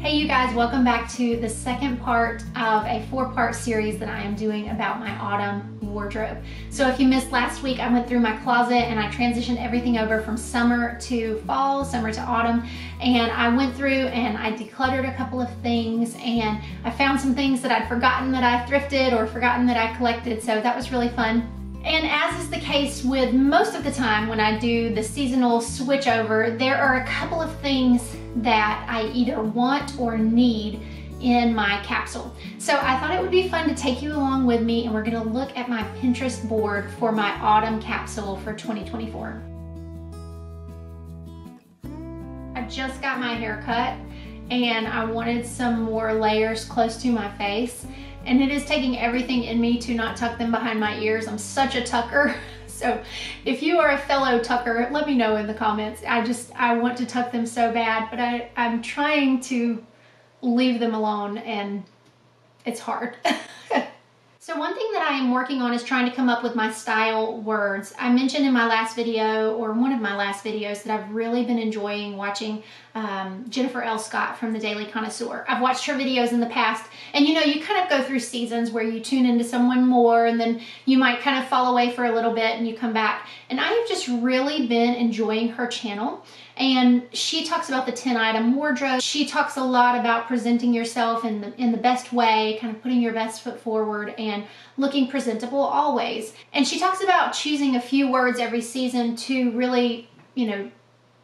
Hey you guys, welcome back to the second part of a 4-part series that I am doing about my autumn wardrobe. So if you missed last week, I went through my closet and I transitioned everything over from summer to fall, summer to autumn, and I went through and I decluttered a couple of things, and I found some things that I'd forgotten that I thrifted or forgotten that I collected, so that was really fun. And as is the case with most of the time when I do the seasonal switch over, there are a couple of things that I either want or need in my capsule. So I thought it would be fun to take you along with me, and we're gonna look at my Pinterest board for my autumn capsule for 2024. I just got my hair cut and I wanted some more layers close to my face. And it is taking everything in me to not tuck them behind my ears. I'm such a tucker. So if you are a fellow tucker, let me know in the comments. I want to tuck them so bad, but I'm trying to leave them alone and it's hard. So one thing that I am working on is trying to come up with my style words. I mentioned in my last video, or one of my last videos, that I've really been enjoying watching Jennifer L. Scott from The Daily Connoisseur. I've watched her videos in the past, and you know, you kind of go through seasons where you tune into someone more, and then you might kind of fall away for a little bit and you come back. And I have just really been enjoying her channel. And she talks about the 10-item wardrobe. She talks a lot about presenting yourself in the best way, kind of putting your best foot forward and looking presentable always. And she talks about choosing a few words every season to really, you know,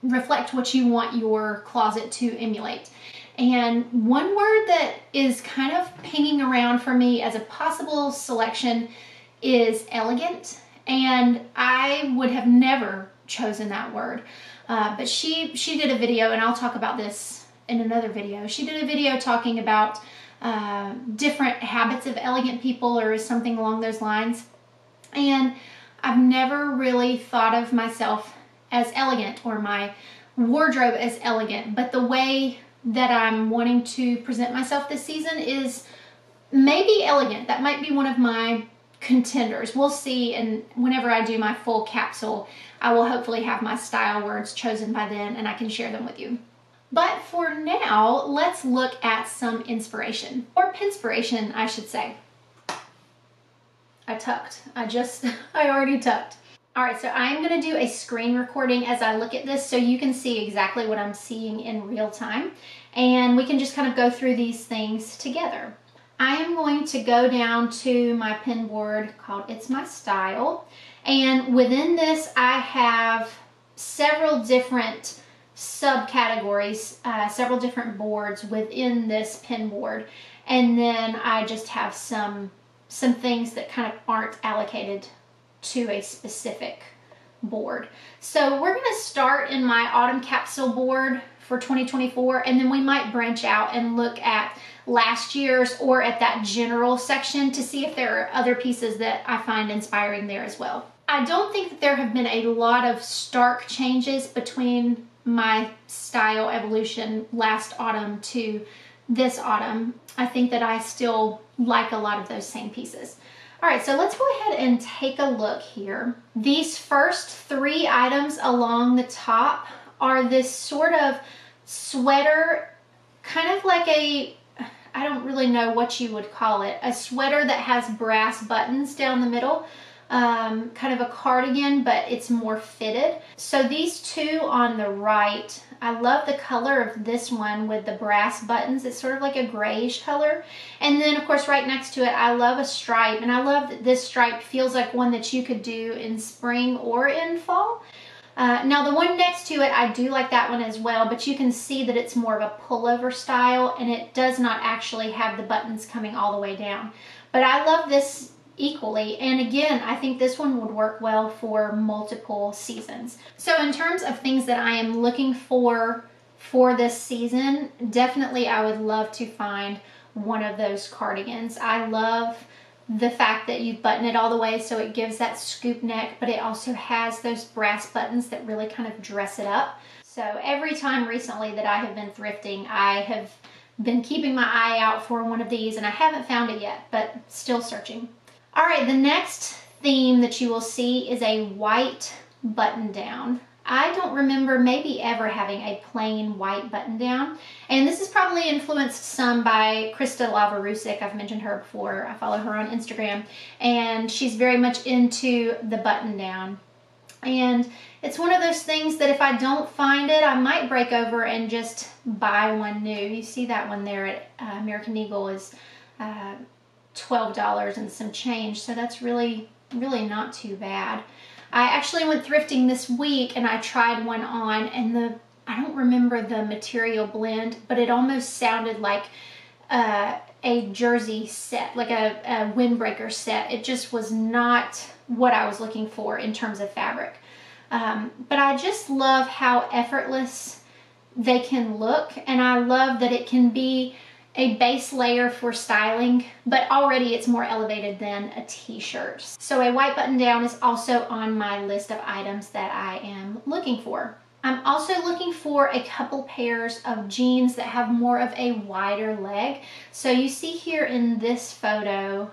reflect what you want your closet to emulate. And one word that is kind of pinging around for me as a possible selection is elegant. And I would have never chosen that word. But she did a video, and I'll talk about this in another video. She did a video talking about different habits of elegant people, or something along those lines. And I've never really thought of myself as elegant or my wardrobe as elegant, but the way that I'm wanting to present myself this season is maybe elegant. That might be one of my contenders. We'll see, and whenever I do my full capsule, I will hopefully have my style words chosen by then and I can share them with you. But for now, let's look at some inspiration, or pinspiration, I should say. I tucked. I already tucked. All right, so I'm gonna do a screen recording as I look at this so you can see exactly what I'm seeing in real time, and we can just kind of go through these things together. I am going to go down to my pin board called It's My Style, and within this I have several different subcategories, several different boards within this pin board, and then I just have some things that kind of aren't allocated to a specific board. So we're going to start in my autumn capsule board for 2024, and then we might branch out and look at last year's or at that general section to see if there are other pieces that I find inspiring there as well. I don't think that there have been a lot of stark changes between my style evolution last autumn to this autumn. I think that I still like a lot of those same pieces. All right, so let's go ahead and take a look here. These first 3 items along the top are this sort of sweater, kind of like a, I don't really know what you would call it, a sweater that has brass buttons down the middle, kind of a cardigan, but it's more fitted. So these 2 on the right, I love the color of this one with the brass buttons. It's sort of like a grayish color. And then of course right next to it, I love a stripe, and I love that this stripe feels like one that you could do in spring or in fall. Now the one next to it, I do like that one as well, but you can see that it's more of a pullover style, and it does not actually have the buttons coming all the way down. But I love this equally, and again, I think this one would work well for multiple seasons. So in terms of things that I am looking for this season, definitely I would love to find one of those cardigans. I love the fact that you button it all the way so it gives that scoop neck, but it also has those brass buttons that really kind of dress it up. So every time recently that I have been thrifting, I have been keeping my eye out for one of these, and I haven't found it yet, but still searching. All right, the next theme that you will see is a white button down. I don't remember maybe ever having a plain white button down. And this is probably influenced some by Krista Lavarusik. I've mentioned her before. I follow her on Instagram, and she's very much into the button down. And it's one of those things that if I don't find it, I might break over and just buy one new. You see that one there at American Eagle is $12 and some change. So that's really not too bad. I actually went thrifting this week and I tried one on, and I don't remember the material blend, but it almost sounded like a jersey set, like a windbreaker set. It just was not what I was looking for in terms of fabric. But I just love how effortless they can look, and I love that it can be a base layer for styling, but already it's more elevated than a t-shirt. So a white button down is also on my list of items that I am looking for. I'm also looking for a couple pairs of jeans that have more of a wider leg. So you see here in this photo,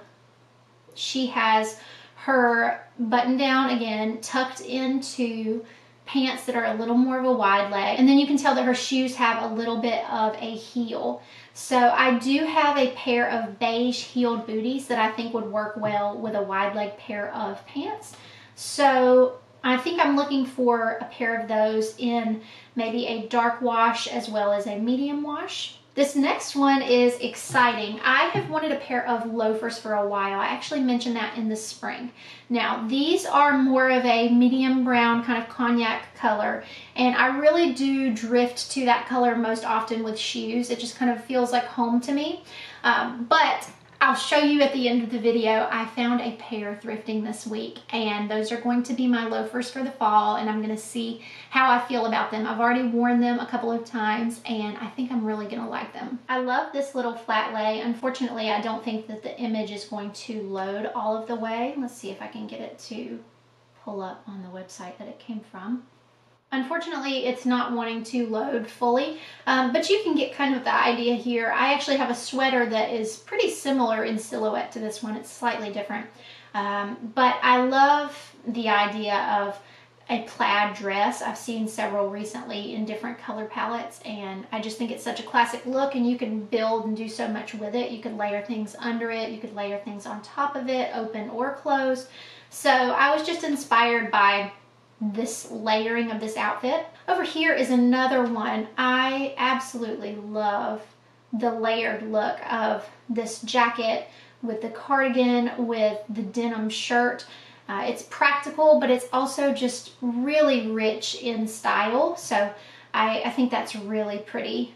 she has her button down again tucked into pants that are a little more of a wide leg, and then you can tell that her shoes have a little bit of a heel. So I do have a pair of beige heeled booties that I think would work well with a wide leg pair of pants. So I think I'm looking for a pair of those in maybe a dark wash as well as a medium wash. This next one is exciting. I have wanted a pair of loafers for a while. I actually mentioned that in the spring. Now, these are more of a medium brown kind of cognac color, and I really do drift to that color most often with shoes. It just kind of feels like home to me. But I'll show you at the end of the video. I found a pair thrifting this week, and those are going to be my loafers for the fall, and I'm going to see how I feel about them. I've already worn them a couple of times, and I think I'm really going to like them. I love this little flat lay. Unfortunately, I don't think that the image is going to load all of the way. Let's see if I can get it to pull up on the website that it came from. Unfortunately, it's not wanting to load fully, but you can get kind of the idea here. I actually have a sweater that is pretty similar in silhouette to this one. It's slightly different, but I love the idea of a plaid dress. I've seen several recently in different color palettes, and I just think it's such a classic look, and you can build and do so much with it. You could layer things under it, you could layer things on top of it, open or closed. So I was just inspired by this layering of this outfit. Over here is another one. I absolutely love the layered look of this jacket with the cardigan with the denim shirt. It's practical, but it's also just really rich in style. So I think that's really pretty.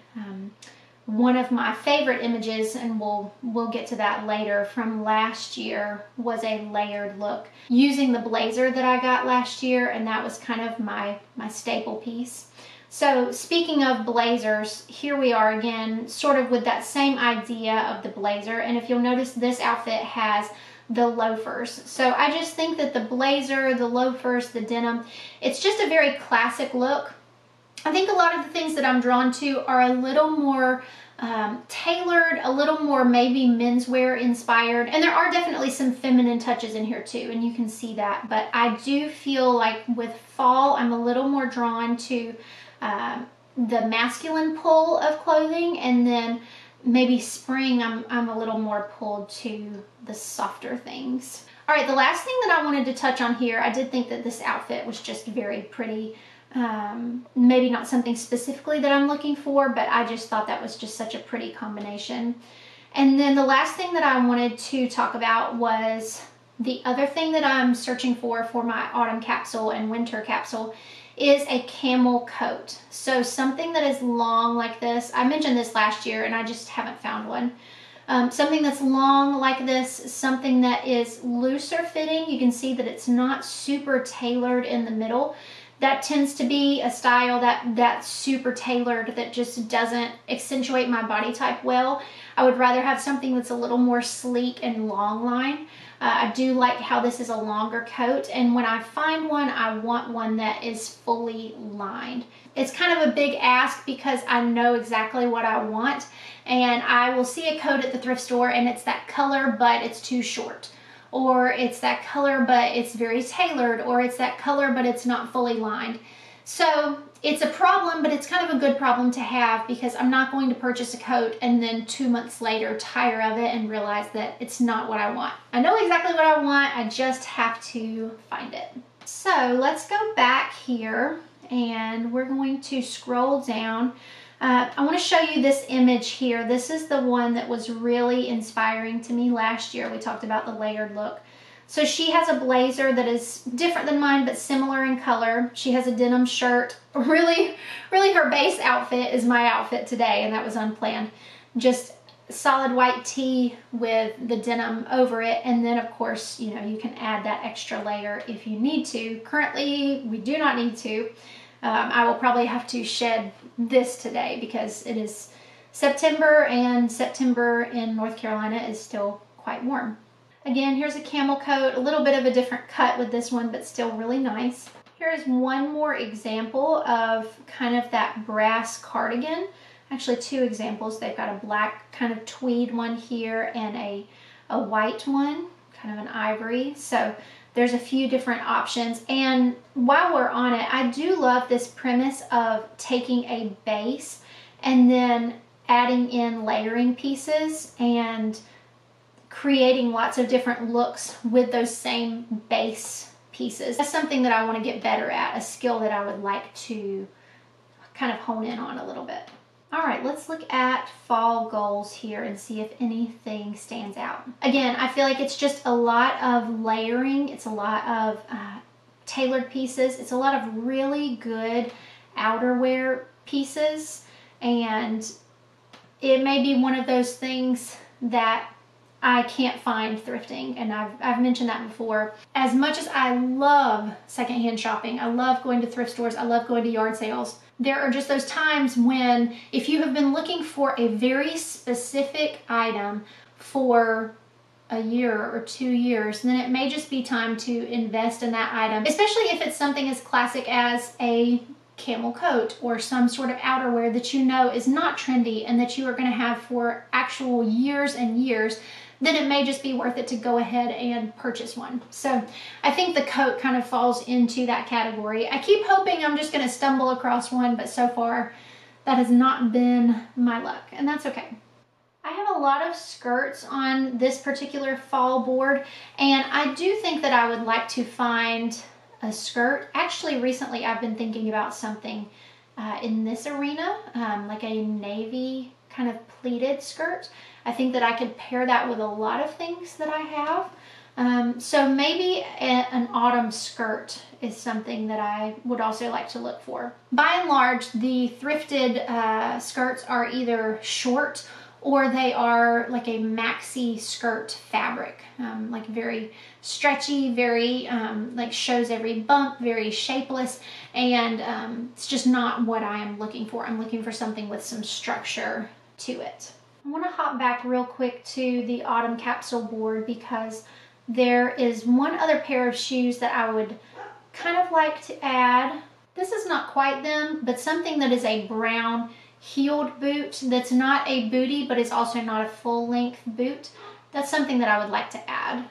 One of my favorite images, and we'll get to that later, from last year was a layered look using the blazer that I got last year, and that was kind of my staple piece. So speaking of blazers, here we are again, sort of with that same idea of the blazer, and if you'll notice, this outfit has the loafers. So I just think that the blazer, the loafers, the denim, it's just a very classic look. I think a lot of the things that I'm drawn to are a little more tailored, a little more maybe menswear inspired, and there are definitely some feminine touches in here too, and you can see that. But I do feel like with fall, I'm a little more drawn to the masculine pull of clothing, and then maybe spring, I'm a little more pulled to the softer things. All right, the last thing that I wanted to touch on here, I did think that this outfit was just very pretty. Maybe not something specifically that I'm looking for, but I just thought that was just such a pretty combination. And then the last thing that I wanted to talk about was the other thing that I'm searching for my autumn capsule and winter capsule is a camel coat. So something that is long like this. I mentioned this last year and I just haven't found one. Something that's long like this, something that is looser fitting. You can see that it's not super tailored in the middle. That tends to be a style that's super tailored, that just doesn't accentuate my body type well. I would rather have something that's a little more sleek and long line. I do like how this is a longer coat, and when I find one, I want one that is fully lined. It's kind of a big ask because I know exactly what I want, and I will see a coat at the thrift store and it's that color but it's too short, or it's that color but it's very tailored, or it's that color but it's not fully lined. So it's a problem, but it's kind of a good problem to have because I'm not going to purchase a coat and then 2 months later tire of it and realize that it's not what I want. I know exactly what I want, I just have to find it. So let's go back here and we're going to scroll down. I want to show you this image here. This is the one that was really inspiring to me last year. We talked about the layered look. So she has a blazer that is different than mine, but similar in color. She has a denim shirt. Really her base outfit is my outfit today, and that was unplanned. Just solid white tee with the denim over it. And then of course, you know, you can add that extra layer if you need to. Currently, we do not need to. I will probably have to shed this today because it is September, and September in North Carolina is still quite warm. Again, here's a camel coat, a little bit of a different cut with this one, but still really nice. Here's one more example of kind of that brass cardigan. Actually, two examples. They've got a black kind of tweed one here and a white one, kind of an ivory. So there's a few different options. And while we're on it, I do love this premise of taking a base and then adding in layering pieces and creating lots of different looks with those same base pieces. That's something that I want to get better at, a skill that I would like to kind of hone in on a little bit. All right, let's look at fall goals here and see if anything stands out. Again, I feel like it's just a lot of layering. It's a lot of tailored pieces. It's a lot of really good outerwear pieces. And it may be one of those things that I can't find thrifting, and I've mentioned that before. As much as I love secondhand shopping, I love going to thrift stores, I love going to yard sales, there are just those times when if you have been looking for a very specific item for a year or 2 years, then it may just be time to invest in that item, especially if it's something as classic as a camel coat or some sort of outerwear that you know is not trendy and that you are going to have for actual years and years. Then it may just be worth it to go ahead and purchase one. So I think the coat kind of falls into that category. I keep hoping I'm just going to stumble across one, but so far that has not been my luck, and that's okay. I have a lot of skirts on this particular fall board, and I do think that I would like to find a skirt. Actually, recently I've been thinking about something in this arena, like a navy kind of pleated skirt. I think that I could pair that with a lot of things that I have. So maybe an autumn skirt is something that I would also like to look for. By and large, the thrifted skirts are either short or they are like a maxi skirt fabric, like very stretchy, very like shows every bump, very shapeless, and it's just not what I am looking for. I'm looking for something with some structure to it. I want to hop back real quick to the autumn capsule board because there is one other pair of shoes that I would kind of like to add. This is not quite them, but something that is a brown heeled boot that's not a bootie, but is also not a full length boot. That's something that I would like to add.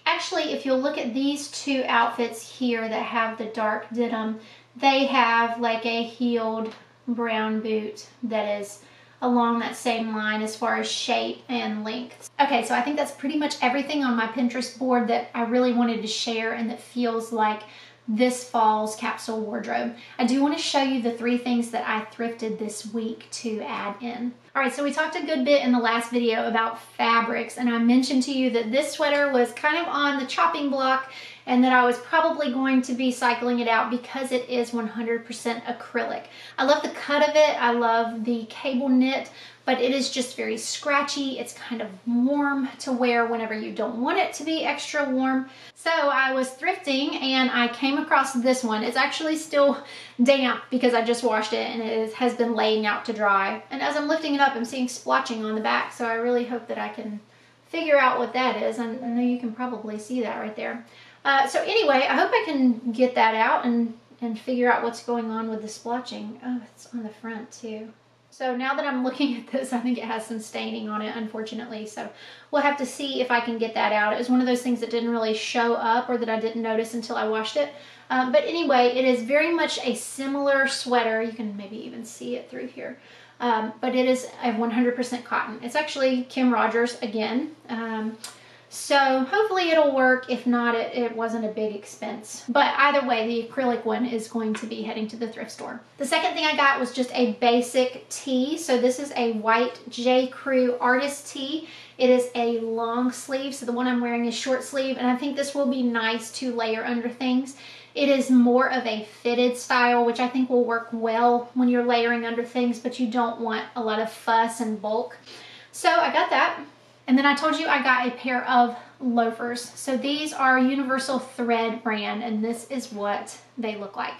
Actually, if you'll look at these two outfits here that have the dark denim, they have like a heeled brown boot that is along that same line as far as shape and length. Okay, so I think that's pretty much everything on my Pinterest board that I really wanted to share and that feels like this fall's capsule wardrobe. I do want to show you the 3 things that I thrifted this week to add in. All right, so we talked a good bit in the last video about fabrics, and I mentioned to you that this sweater was kind of on the chopping block and that I was probably going to be cycling it out because it is 100% acrylic. I love the cut of it, I love the cable knit, but it is just very scratchy. It's kind of warm to wear whenever you don't want it to be extra warm. So I was thrifting and I came across this one. It's actually still damp because I just washed it and it has been laying out to dry. And as I'm lifting it up, I'm seeing splotching on the back, so I really hope that I can figure out what that is. I know you can probably see that right there. So anyway, I hope I can get that out and figure out what's going on with the splotching. Oh, it's on the front too. So now that I'm looking at this, I think it has some staining on it, unfortunately. So we'll have to see if I can get that out. It was one of those things that didn't really show up or that I didn't notice until I washed it. But anyway, it is very much a similar sweater. You can maybe even see it through here. But it is a 100% cotton. It's actually Kim Rogers again. So hopefully it'll work. If not, it wasn't a big expense. But either way, the acrylic one is going to be heading to the thrift store. The second thing I got was just a basic tee. So this is a white J. Crew artist tee. It is a long sleeve, so the one I'm wearing is short sleeve, and I think this will be nice to layer under things. It is more of a fitted style, which I think will work well when you're layering under things, but you don't want a lot of fuss and bulk. So I got that. And then I told you I got a pair of loafers. So these are Universal Thread brand, and this is what they look like.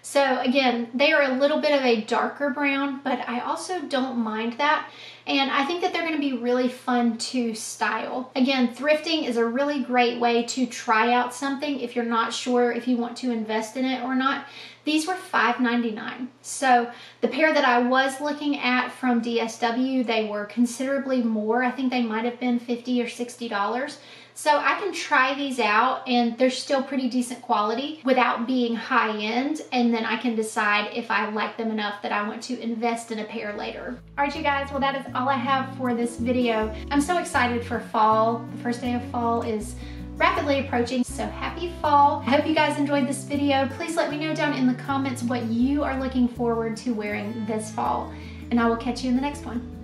So again, they are a little bit of a darker brown, but I also don't mind that. And I think that they're gonna be really fun to style. Again, thrifting is a really great way to try out something if you're not sure if you want to invest in it or not. These were $5.99. So the pair that I was looking at from DSW, they were considerably more. I think they might have been $50 or $60. So I can try these out and they're still pretty decent quality without being high end. And then I can decide if I like them enough that I want to invest in a pair later. All right, you guys, well, that is all I have for this video. I'm so excited for fall. The first day of fall is rapidly approaching, so happy fall. I hope you guys enjoyed this video. Please let me know down in the comments what you are looking forward to wearing this fall, and I will catch you in the next one.